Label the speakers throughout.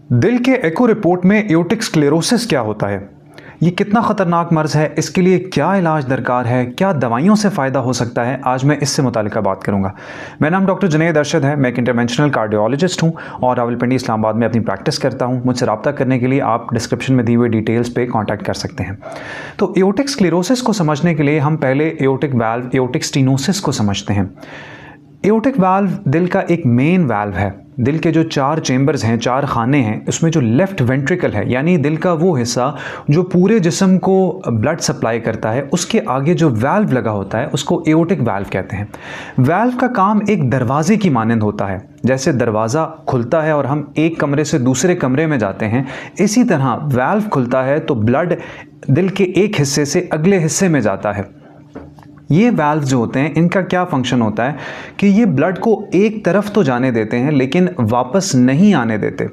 Speaker 1: दिल के एको रिपोर्ट में एओर्टिक स्क्लेरोसिस क्या होता है, ये कितना ख़तरनाक मर्ज़ है, इसके लिए क्या इलाज दरकार है, क्या दवाइयों से फ़ायदा हो सकता है, आज मैं इससे मुतालिका बात करूँगा। मेरा नाम डॉक्टर जुनैद अरशद है। मैं एक इंटरवेंशनल कार्डियोलॉजिस्ट हूँ और रावलपिंडी इस्लामाबाद में अपनी प्रैक्टिस करता हूँ। मुझसे रब्ता करने के लिए आप डिस्क्रिप्शन में दी हुई डिटेल्स पे कॉन्टैक्ट कर सकते हैं। तो एओर्टिक स्क्लेरोसिस को समझने के लिए हम पहले एओर्टिक वाल्व, एओर्टिक स्टेनोसिस को समझते हैं। एओर्टिक वाल्व दिल का एक मेन वाल्व है। दिल के जो 4 चेंबर्स हैं, 4 खाने हैं, उसमें जो लेफ़्ट वेंट्रिकल है यानी दिल का वो हिस्सा जो पूरे जिस्म को ब्लड सप्लाई करता है, उसके आगे जो वाल्व लगा होता है उसको एओर्टिक वाल्व कहते हैं। वाल्व का काम एक दरवाजे की मानंद होता है। जैसे दरवाज़ा खुलता है और हम एक कमरे से दूसरे कमरे में जाते हैं, इसी तरह वाल्व खुलता है तो ब्लड दिल के एक हिस्से से अगले हिस्से में जाता है। ये वाल्व जो होते हैं, इनका क्या फंक्शन होता है कि ये ब्लड को एक तरफ तो जाने देते हैं लेकिन वापस नहीं आने देते।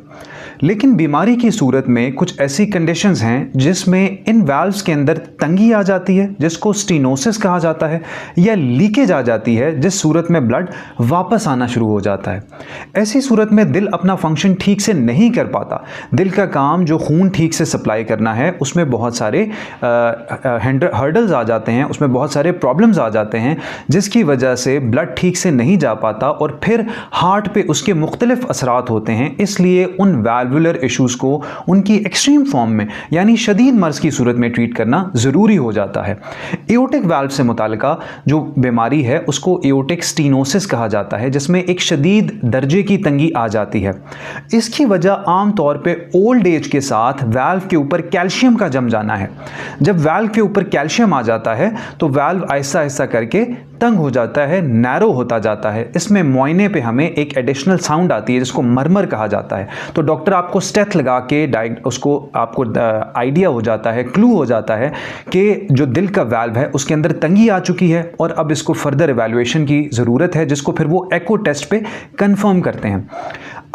Speaker 1: लेकिन बीमारी की सूरत में कुछ ऐसी कंडीशंस हैं जिसमें इन वाल्व्स के अंदर तंगी आ जाती है, जिसको स्टेनोसिस कहा जाता है, या लीकेज आ जाती है, जिस सूरत में ब्लड वापस आना शुरू हो जाता है। ऐसी सूरत में दिल अपना फंक्शन ठीक से नहीं कर पाता। दिल का काम जो खून ठीक से सप्लाई करना है, उसमें बहुत सारे हर्डल्स आ जाते हैं, उसमें बहुत सारे प्रॉब्लम्स आ जाते हैं, जिसकी वजह से ब्लड ठीक से नहीं जा पाता और फिर हार्ट पे उसके मुख्तलिफ असरात होते हैं। इसलिए उन वाल्वुलर इश्यूज़ को उनकी एक्सट्रीम फॉर्म में यानी शदीद मर्ज़ की सूरत में ट्रीट करना ज़रूरी हो जाता है। एओर्टिक वाल्व से मुताल्लिका जो बीमारी है उसको एओर्टिक स्टेनोसिस कहा जाता है, जिसमें एक शदीद दर्जे की तंगी आ जाती है। इसकी वजह आम तौर पे ओल्ड एज के साथ वाल्व के ऊपर कैल्शियम का जम जाना है। जब वाल्व के ऊपर कैल्शियम आ जाता है तो वाल्व आहिस्ता आहिस्ता करके तंग हो जाता है, नैरो होता जाता है। इसमें मुआयने पे हमें एक एडिशनल साउंड आती है जिसको मरमर कहा जाता है। तो डॉक्टर आपको स्टेथ लगा के उसको आपको आइडिया हो जाता है, क्लू हो जाता है कि जो दिल का वाल्व है उसके अंदर तंगी आ चुकी है और अब इसको फर्दर इवैल्यूएशन की ज़रूरत है, जिसको फिर वो एको टेस्ट पे कंफर्म करते हैं।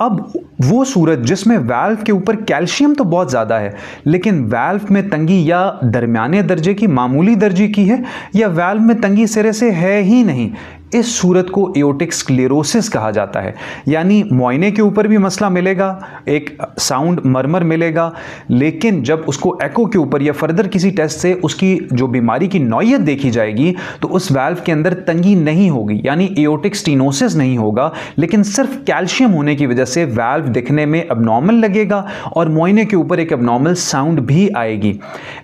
Speaker 1: अब वो सूरत जिसमें वाल्व के ऊपर कैल्शियम तो बहुत ज़्यादा है लेकिन वाल्व में तंगी या दरमियाने दर्जे की, मामूली दर्जे की है, या वाल्व में तंगी सिरे से है ही नहीं, इस सूरत को एओर्टिक स्क्लेरोसिस कहा जाता है। यानी मुआयने के ऊपर भी मसला मिलेगा, एक साउंड मरमर मिलेगा, लेकिन जब उसको एको के ऊपर या फर्दर किसी टेस्ट से उसकी जो बीमारी की नौयत देखी जाएगी तो उस वाल्व के अंदर तंगी नहीं होगी, यानी एओर्टिक स्टेनोसिस नहीं होगा, लेकिन सिर्फ कैल्शियम होने की वजह से वाल्व दिखने में अबनॉर्मल लगेगा और मुआयने के ऊपर एक अबनॉर्मल साउंड भी आएगी।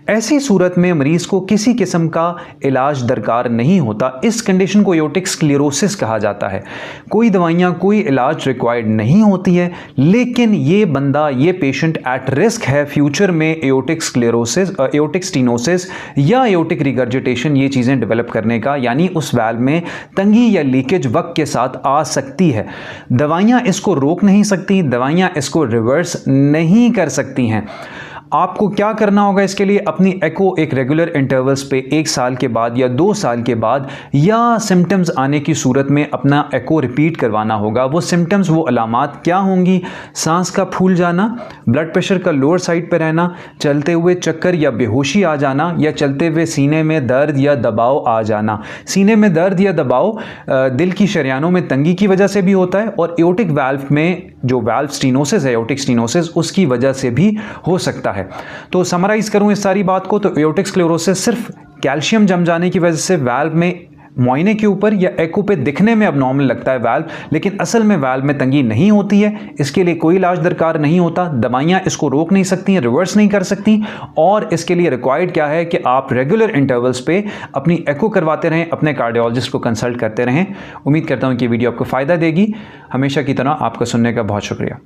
Speaker 1: ऐसी सूरत में मरीज़ को किसी किस्म का इलाज दरकार नहीं होता। इस कंडीशन को एओर्टिक स्क्लेरोसिस कहा जाता है। कोई दवाइयाँ, कोई इलाज रिक्वायर्ड नहीं होती है, लेकिन ये बंदा, ये पेशेंट एट रिस्क है फ्यूचर में एओर्टिक स्क्लेरोसिस, एओर्टिक स्टेनोसिस या एओर्टिक रिगर्जिटेशन, ये चीज़ें डेवलप करने का, यानी उस वाल्व में तंगी या लीकेज वक्त के साथ आ सकती है। दवाइयाँ इसको रोक नहीं सकती, दवाइयाँ इसको रिवर्स नहीं कर सकती हैं। आपको क्या करना होगा इसके लिए, अपनी एको एक रेगुलर इंटरवल्स पे 1 साल के बाद या 2 साल के बाद या सिम्टम्स आने की सूरत में अपना एको रिपीट करवाना होगा। वो सिम्टम्स, वो अलामात क्या होंगी? सांस का फूल जाना, ब्लड प्रेशर का लोअर साइड पे रहना, चलते हुए चक्कर या बेहोशी आ जाना, या चलते हुए सीने में दर्द या दबाव आ जाना। सीने में दर्द या दबाव दिल की शरियानों में तंगी की वजह से भी होता है और एओर्टिक वाल्व में जो वाल्व स्टेनोसिस है, एओर्टिक स्टेनोसिस, उसकी वजह से भी हो सकता है। तो समराइज करूं इस सारी बात को, तो एओर्टिक स्क्लेरोसिस सिर्फ कैल्शियम जम जाने की वजह से वाल्व में मुआयने के ऊपर या एको पे दिखने में अबनॉर्मल लगता है वाल्व, लेकिन असल में वाल्व में तंगी नहीं होती है। इसके लिए कोई इलाज दरकार नहीं होता, दवाइयाँ इसको रोक नहीं सकती हैं, रिवर्स नहीं कर सकती, और इसके लिए रिक्वायर्ड क्या है कि आप रेगुलर इंटरवल्स पे अपनी एको करवाते रहें, अपने कार्डियोलॉजिस्ट को कंसल्ट करते रहें। उम्मीद करता हूँ कि वीडियो आपको फ़ायदा देगी। हमेशा की तरह आपका सुनने का बहुत शुक्रिया।